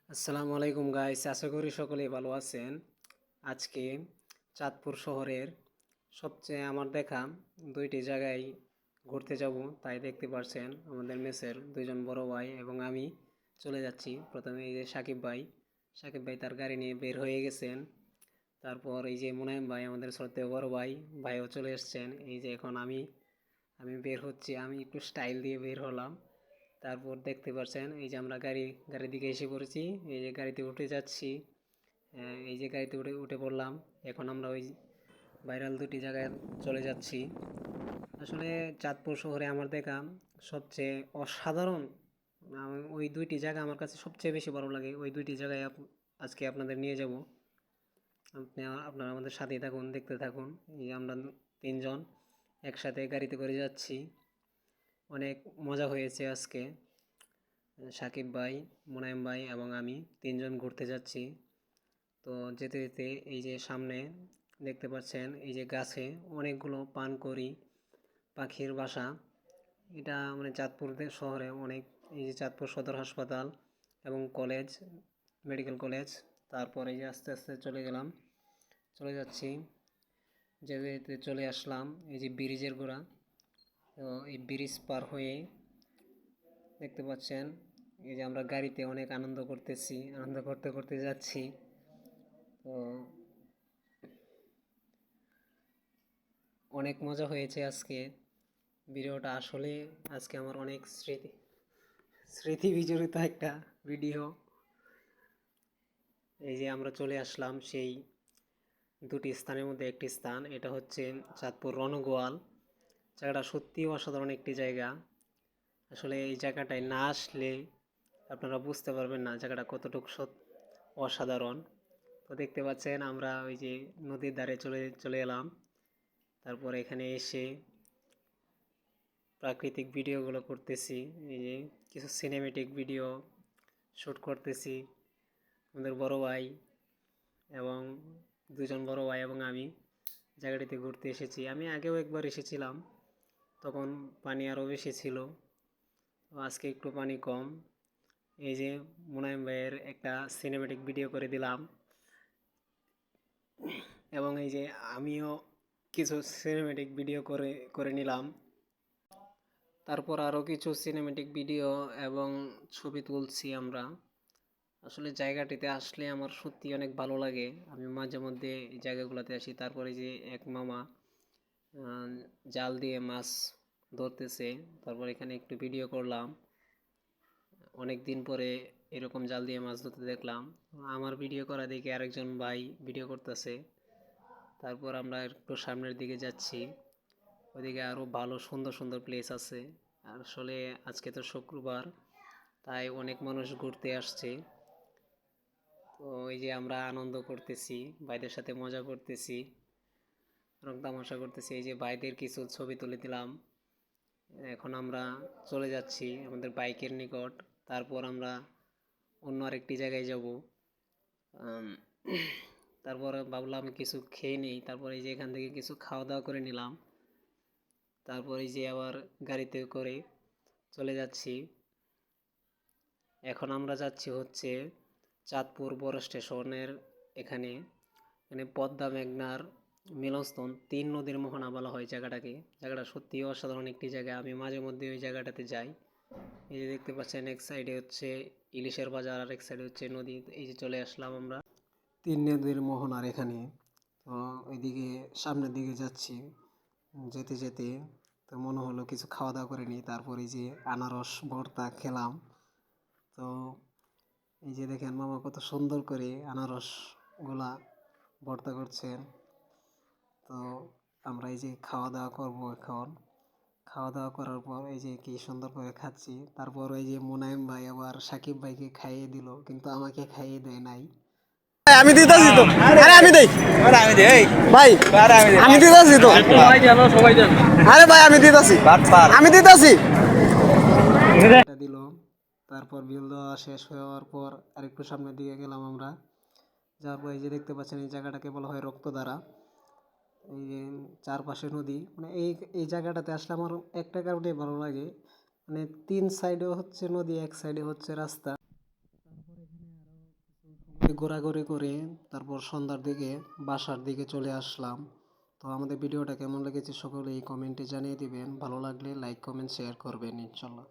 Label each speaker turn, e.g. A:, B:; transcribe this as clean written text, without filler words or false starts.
A: আসসালামু আলাইকুম গাইস, আশা করি সকলেই ভালো আছেন। আজকে চাঁদপুর শহরের সবচেয়ে আমার দেখা দুইটি জায়গায় ঘুরতে যাব। তাই দেখতে পাচ্ছেন আমাদের মেসের দুইজন বড় ভাই এবং আমি চলে যাচ্ছি। প্রথমে এই যে সাকিব ভাই তার গাড়ি নিয়ে বের হয়ে গেছেন। তারপর এই যে মুনায়েম ভাই, আমাদের শ্রদ্ধেয় বড় ভাইও চলে এসছেন। এই যে এখন আমি আমি বের হচ্ছি, আমি একটু স্টাইল দিয়ে বের হলাম। তারপর দেখতে পাচ্ছেন এই যে আমরা গাড়ির দিকে এসে পড়েছি। এই যে গাড়িতে উঠে যাচ্ছি। এই যে গাড়িতে উঠে উঠে পড়লাম। এখন আমরা ওই ভাইরাল দুটি জায়গায় চলে যাচ্ছি। আসলে চাঁদপুর শহরে আমার দেখা সবচেয়ে অসাধারণ ওই দুইটি জায়গা আমার কাছে সবচেয়ে বেশি ভালো লাগে। ওই দুইটি জায়গায় আজকে আপনাদের নিয়ে যাব। আপনারা আমাদের সাথেই থাকুন, দেখতে থাকুন। এই আমরা তিনজন একসাথে গাড়িতে করে যাচ্ছি। অনেক মজা হয়েছে আজকে। সাকিব ভাই, মুনায়েম ভাই এবং আমি তিনজন ঘুরতে যাচ্ছি। তো যেতে যেতে এই যে সামনে দেখতে পাচ্ছেন এই যে গাছে অনেকগুলো পানকড়ি পাখির বাসা। এটা মানে চাঁদপুর শহরে অনেক, এই যে চাঁদপুর সদর হাসপাতাল এবং কলেজ, মেডিকেল কলেজ। তারপরে এই যে আস্তে আস্তে চলে যাচ্ছি। যেতে যেতে চলে আসলাম এই যে ব্রিজের গোড়া। তো এই ব্রিজ পার হয়ে দেখতে পাচ্ছেন এই যে আমরা গাড়িতে অনেক আনন্দ করতেছি, আনন্দ করতে করতে যাচ্ছি। তো অনেক মজা হয়েছে আজকে। ভিডিওটা আসলে আজকে আমার অনেক স্মৃতি বিজড়িত একটা ভিডিও। এই যে আমরা চলে আসলাম সেই দুটি স্থানের মধ্যে একটি স্থান, এটা হচ্ছে চাঁদপুর রণগোয়াল। জায়গাটা সত্যিই অসাধারণ একটি জায়গা। আসলে এই জায়গাটায় না আসলে আপনারা বুঝতে পারবেন না জায়গাটা কতটুকু অসাধারণ। তো দেখতে পাচ্ছেন আমরা ওই যে নদীর ধারে চলে চলে এলাম। তারপর এখানে এসে প্রাকৃতিক ভিডিওগুলো করতেছি। এই যে কিছু সিনেমেটিক ভিডিও শ্যুট করতেছি। আমাদের বড় ভাই এবং দুজন বড় ভাই এবং আমি জায়গাটিতে ঘুরতে এসেছি। আমি আগেও একবার এসেছিলাম, তখন পানি আরও বেশি ছিল। আজকে একটু পানি কম। এই যে মুনায়েম ভাইয়ের একটা সিনেমেটিক ভিডিও করে দিলাম এবং এই যে আমিও কিছু সিনেমেটিক ভিডিও করে করে নিলাম। তারপর আরও কিছু সিনেমেটিক ভিডিও এবং ছবি তুলছি আমরা। আসলে জায়গাটিতে আসলে আমার সত্যি অনেক ভালো লাগে। আমি মাঝে মধ্যে এই জায়গাগুলোতে আসি। তারপরে যে এক মামা জাল দিয়ে মাছ ধরতেছে, তারপর এখানে একটু ভিডিও করলাম। অনেক দিন পরে এরকম জাল দিয়ে মাছ ধরতে দেখলাম। আমার ভিডিও করা দেখে আরেকজন ভাই ভিডিও করতেছে। তারপর আমরা একটু সামনের দিকে যাচ্ছি। ওইদিকে আরও ভালো সুন্দর সুন্দর প্লেস আছে। আসলে আজকে তো শুক্রবার, তাই অনেক মানুষ ঘুরতে আসছে। তো এই যে আমরা আনন্দ করতেছি, ভাইদের সাথে মজা করতেছি, রং তামাশা করতেছি। এই যে ভাইদের কিছু ছবি তুলে দিলাম। এখন আমরা চলে যাচ্ছি আমাদের বাইকের নিকট। তারপর আমরা অন্য আরেকটি জায়গায় যাব। তারপর ভাবলাম কিছু খেয়ে নিই। তারপর এই যে এখান থেকে কিছু খাওয়া দাওয়া করে নিলাম। তারপর এই যে আবার গাড়িতে করে চলে যাচ্ছি। এখন আমরা যাচ্ছি হচ্ছে চাঁদপুর বড় স্টেশনের এখানে। এখানে পদ্মা মেঘনার মিলনস্থল, তিন নদীর মোহনা বলা হয় জায়গাটাকে। জায়গাটা সত্যিই অসাধারণ একটি জায়গা। আমি মাঝে মধ্যে ওই জায়গাটাতে যাই। এই যে দেখতে পাচ্ছেন এক সাইডে হচ্ছে ইলিশের বাজার, আর এক সাইডে হচ্ছে নদী। এই যে চলে আসলাম আমরা তিন নদীর মোহনার এখানে। তো ওইদিকে সামনের দিকে যাচ্ছি। যেতে যেতে তো মনে হলো কিছু খাওয়া দাওয়া করে নিই। তারপর এই যে আনারস ভর্তা খেলাম। তো এই যে দেখেন মামা কত সুন্দর করে আনারসগুলা ভর্তা করছেন। তো আমরা এই যে খাওয়া দাওয়া করবো এখন। খাওয়া দাওয়া করার পর এই যে কি সুন্দর করে খাচ্ছি। তারপর এই যে মুনায়েম ভাই আবার সাকিব ভাইকে খাইয়ে দিল, কিন্তু আমাকে খাইয়ে দেয় নাই।
B: আমি দিতাছি তো, আরে আমি দেই,
C: আমি দে এই
B: ভাই আমি দিতাছি তো,
C: সবাই জানো
B: আরে ভাই আমি দিতাছি,
C: বাটপার
B: আমি দিতাছি।
A: এটা দিল। তারপর বিল দেওয়া শেষ হওয়ার পর আরেকটু সামনের দিকে গেলাম আমরা। যাওয়ার পর এই যে দেখতে পাচ্ছেন এই জায়গাটাকে বলা হয় রক্তধারা। এই যে চারপাশে নদী, মানে এই জায়গাটাতে আসলে আমার একটা কারণে ভালো লাগে, মানে তিন সাইডে হচ্ছে নদী, এক সাইডে হচ্ছে রাস্তা। তারপর এখানে আরও ঘোরাঘুরি করে তারপর সন্ধ্যার দিকে বাসার দিকে চলে আসলাম। তো আমাদের ভিডিওটা কেমন লেগেছে সকলেই কমেন্টে জানিয়ে দিবেন। ভালো লাগলে লাইক কমেন্ট শেয়ার করবেন ইনশাল্লাহ।